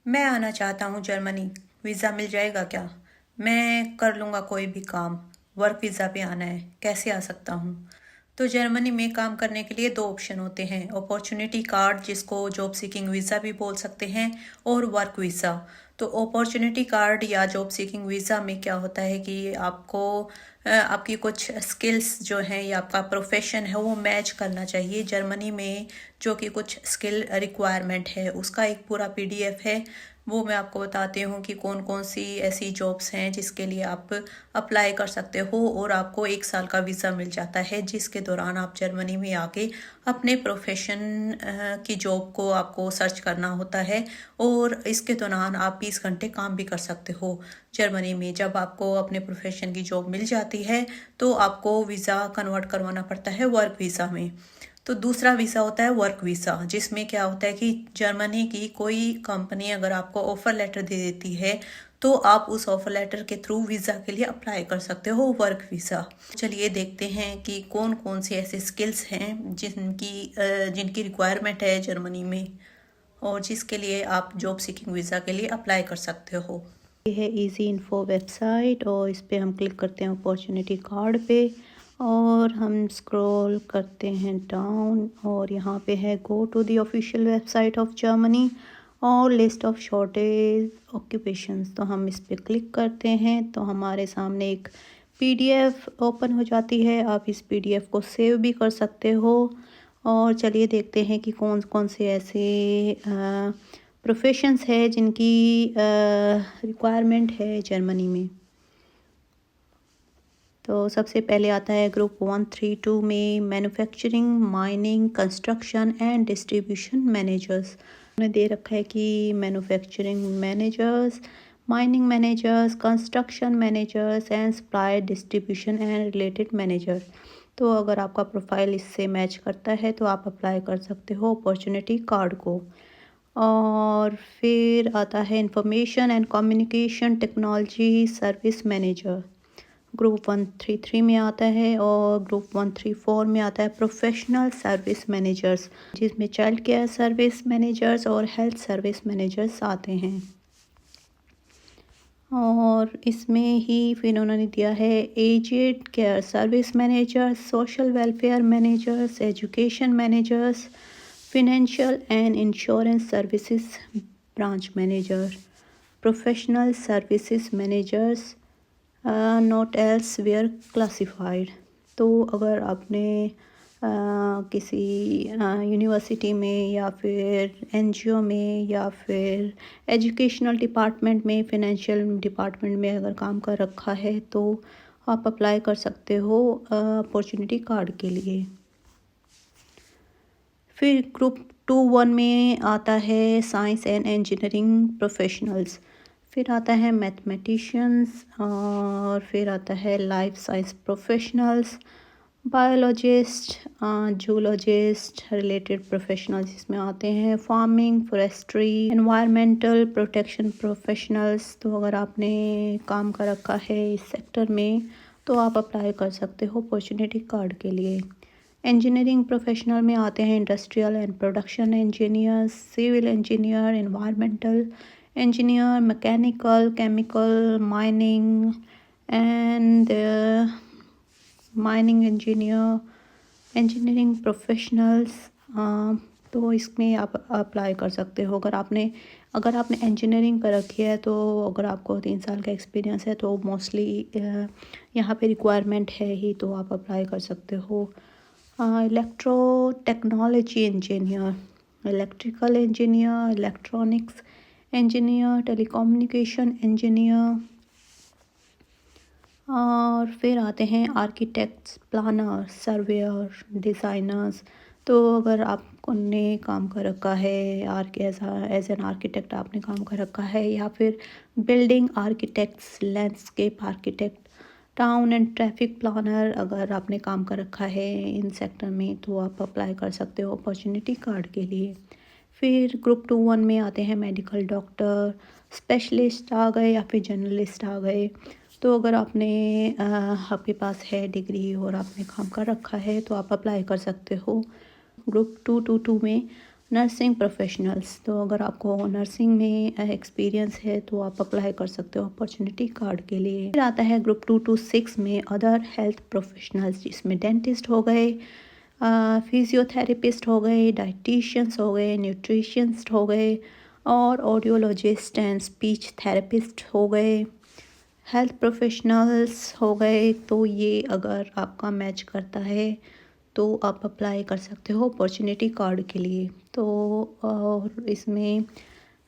मैं आना चाहता हूँ जर्मनी। वीज़ा मिल जाएगा क्या? मैं कर लूँगा कोई भी काम। वर्क वीज़ा पे आना है, कैसे आ सकता हूँ? तो जर्मनी में काम करने के लिए दो ऑप्शन होते हैं, अपॉर्चुनिटी कार्ड जिसको जॉब सीकिंग वीज़ा भी बोल सकते हैं, और वर्क वीज़ा। तो अपॉर्चुनिटी कार्ड या जॉब सीकिंग वीज़ा में क्या होता है कि आपको आपकी कुछ स्किल्स जो हैं या आपका प्रोफेशन है वो मैच करना चाहिए जर्मनी में। जो कि कुछ स्किल रिक्वायरमेंट है उसका एक पूरा पीडीएफ है, वो मैं आपको बताती हूँ कि कौन कौन सी ऐसी जॉब्स हैं जिसके लिए आप अप्लाई कर सकते हो और आपको 1 साल का वीज़ा मिल जाता है, जिसके दौरान आप जर्मनी में आके अपने प्रोफेशन की जॉब को आपको सर्च करना होता है। और इसके दौरान आप 20 घंटे काम भी कर सकते हो जर्मनी में। जब आपको अपने प्रोफेशन की जॉब मिल जाती है तो आपको वीज़ा कन्वर्ट करवाना पड़ता है वर्क वीज़ा में। तो दूसरा वीज़ा होता है वर्क वीज़ा, जिसमें क्या होता है कि जर्मनी की कोई कंपनी अगर आपको ऑफ़र लेटर दे देती है तो आप उस ऑफ़र लेटर के थ्रू वीज़ा के लिए अप्लाई कर सकते हो वर्क वीज़ा। चलिए देखते हैं कि कौन कौन से ऐसे स्किल्स हैं जिनकी रिक्वायरमेंट है जर्मनी में और जिसके लिए आप जॉब सीकिंग वीज़ा के लिए अप्लाई कर सकते हो। ये है इजी इन्फो वेबसाइट और इस पे हम क्लिक करते हैं अपॉर्चुनिटी कार्ड पे और हम स्क्रॉल करते हैं डाउन और यहाँ पे है go to the official website of Germany और लिस्ट ऑफ शॉर्टेज ऑक्यूपेशंस। तो हम इस पे क्लिक करते हैं तो हमारे सामने एक पीडीएफ ओपन हो जाती है। आप इस पीडीएफ को सेव भी कर सकते हो। और चलिए देखते हैं कि कौन कौन से ऐसे प्रोफेशंस है जिनकी रिक्वायरमेंट है जर्मनी में। तो सबसे पहले आता है ग्रुप 132 में manufacturing, mining, construction and distribution managers. उन्हें दे रखा है कि manufacturing managers, mining managers, construction managers and supply distribution and related manager. तो अगर आपका प्रोफाइल इससे मैच करता है तो आप अप्लाई कर सकते हो अपॉर्चुनिटी कार्ड को। और फिर आता है information and communication technology service manager, group 133 में आता है। और ग्रुप 134 में आता है प्रोफेशनल सर्विस मैनेजर्स, जिसमें चाइल्ड केयर सर्विस मैनेजर्स और हेल्थ सर्विस मैनेजर्स आते हैं। और इसमें ही फिर उन्होंने दिया है aged care service managers, social welfare managers, education managers, financial and insurance services branch manager, professional services managers not elsewhere classified. तो अगर आपने किसी यूनिवर्सिटी में या फिर एनजीओ में या फिर एजुकेशनल डिपार्टमेंट में, फाइनेंशियल डिपार्टमेंट में अगर काम कर रखा है तो आप अप्लाई कर सकते हो अपॉर्चुनिटी कार्ड के लिए। फिर ग्रुप 21 में आता है साइंस एंड इंजीनियरिंग प्रोफेशनल्स, फिर आता है मैथमेटिशियंस और फिर आता है life science professionals, biologist, zoologist related professionals इसमें आते हैं, farming, forestry, environmental protection professionals. तो अगर आपने काम कर रखा है इस सेक्टर में तो आप अप्लाई कर सकते हो अपॉर्चुनिटी कार्ड के लिए। इंजीनियरिंग प्रोफेशनल में आते हैं industrial and production engineer, civil engineer, environmental engineer, mechanical, chemical, mining and mining engineer, engineering professionals. तो इसमें आप अप्लाई कर सकते हो। अगर आपने इंजीनियरिंग कर रखी है तो अगर आपको 3 साल का एक्सपीरियंस है तो मोस्टली यहाँ पे रिक्वायरमेंट है ही, तो आप अप्लाई कर सकते हो। Electro technology engineer, electrical engineer, electronics engineer, telecommunication engineer. और फिर आते हैं आर्किटेक्ट्स, प्लानर, सर्वेयर, डिज़ाइनर्स। तो अगर आपने काम कर रखा है एज एन आर्किटेक्ट आपने काम कर रखा है, या फिर building architects, landscape architect, town and traffic planner अगर आपने काम कर रखा है इन सेक्टर में तो आप अप्लाई कर सकते हो अपॉर्चुनिटी कार्ड के लिए। फिर ग्रुप 21 में आते हैं मेडिकल डॉक्टर, स्पेशलिस्ट आ गए या फिर जर्नलिस्ट आ गए। तो अगर आपके पास है डिग्री और आपने काम कर रखा है तो आप अप्लाई कर सकते हो। ग्रुप 222 में नर्सिंग प्रोफेशनल्स, तो अगर आपको नर्सिंग में एक्सपीरियंस है तो आप अप्लाई कर सकते हो अपॉर्चुनिटी कार्ड के लिए। फिर आता है ग्रुप 2 to 6 में अदर हेल्थ प्रोफेशनल्स, जिसमें डेंटिस्ट हो गए, फिजियोथेरेपिस्ट हो गए, डाइटिशियंस हो गए, न्यूट्रिशनिस्ट हो गए और ऑडियोलॉजिस्ट एंड स्पीच थेरेपिस्ट हो गए, हेल्थ प्रोफेशनल्स हो गए। तो ये अगर आपका मैच करता है तो आप अप्लाई कर सकते हो अपॉर्चुनिटी कार्ड के लिए। तो और इसमें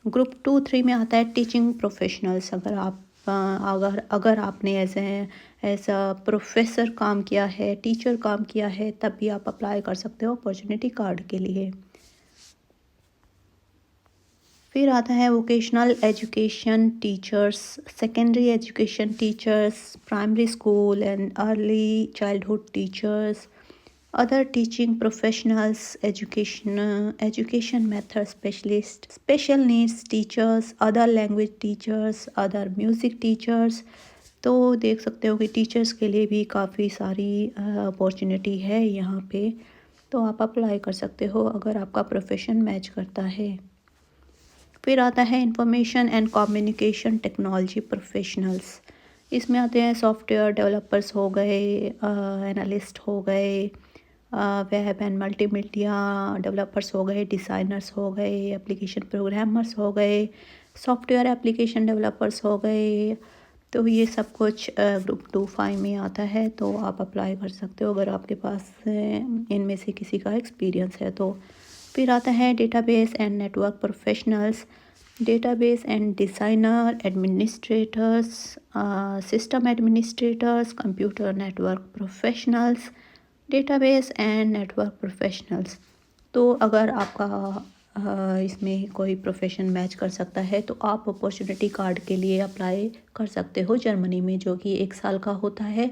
ग्रुप 2-3 में आता है टीचिंग प्रोफेशनल्स। अगर आप अगर आपने एज अ प्रोफेसर काम किया है, टीचर काम किया है, तब भी आप अप्लाई कर सकते हो अपॉर्चुनिटी कार्ड के लिए। फिर आता है vocational education teachers, secondary education teachers, primary school and early childhood teachers, other teaching professionals, education method specialist, special needs teachers, other language teachers, other music teachers। तो देख सकते हो कि टीचर्स के लिए भी काफ़ी सारी अपॉर्चुनिटी है यहाँ पे। तो आप अप्लाई कर सकते हो अगर आपका प्रोफेशन मैच करता है। फिर आता है information and communication technology professionals. इसमें आते हैं सॉफ्टवेयर डेवलपर्स हो गए, एनालिस्ट हो गए, वेब एंड मल्टीमीडिया डेवलपर्स हो गए, डिज़ाइनर्स हो गए, एप्लीकेशन प्रोग्रामर्स हो गए, सॉफ्टवेयर एप्लीकेशन डेवलपर्स हो गए। तो ये सब कुछ ग्रुप 2-5 में आता है, तो आप अप्लाई कर सकते हो अगर आपके पास इनमें से किसी का एक्सपीरियंस है तो। फिर आता है database and network professionals, database and designer, administrators, system administrators, computer network professionals, database and network professionals. तो अगर आपका इसमें कोई प्रोफेशन मैच कर सकता है तो आप अपॉर्चुनिटी कार्ड के लिए अप्लाई कर सकते हो जर्मनी में, जो कि 1 साल का होता है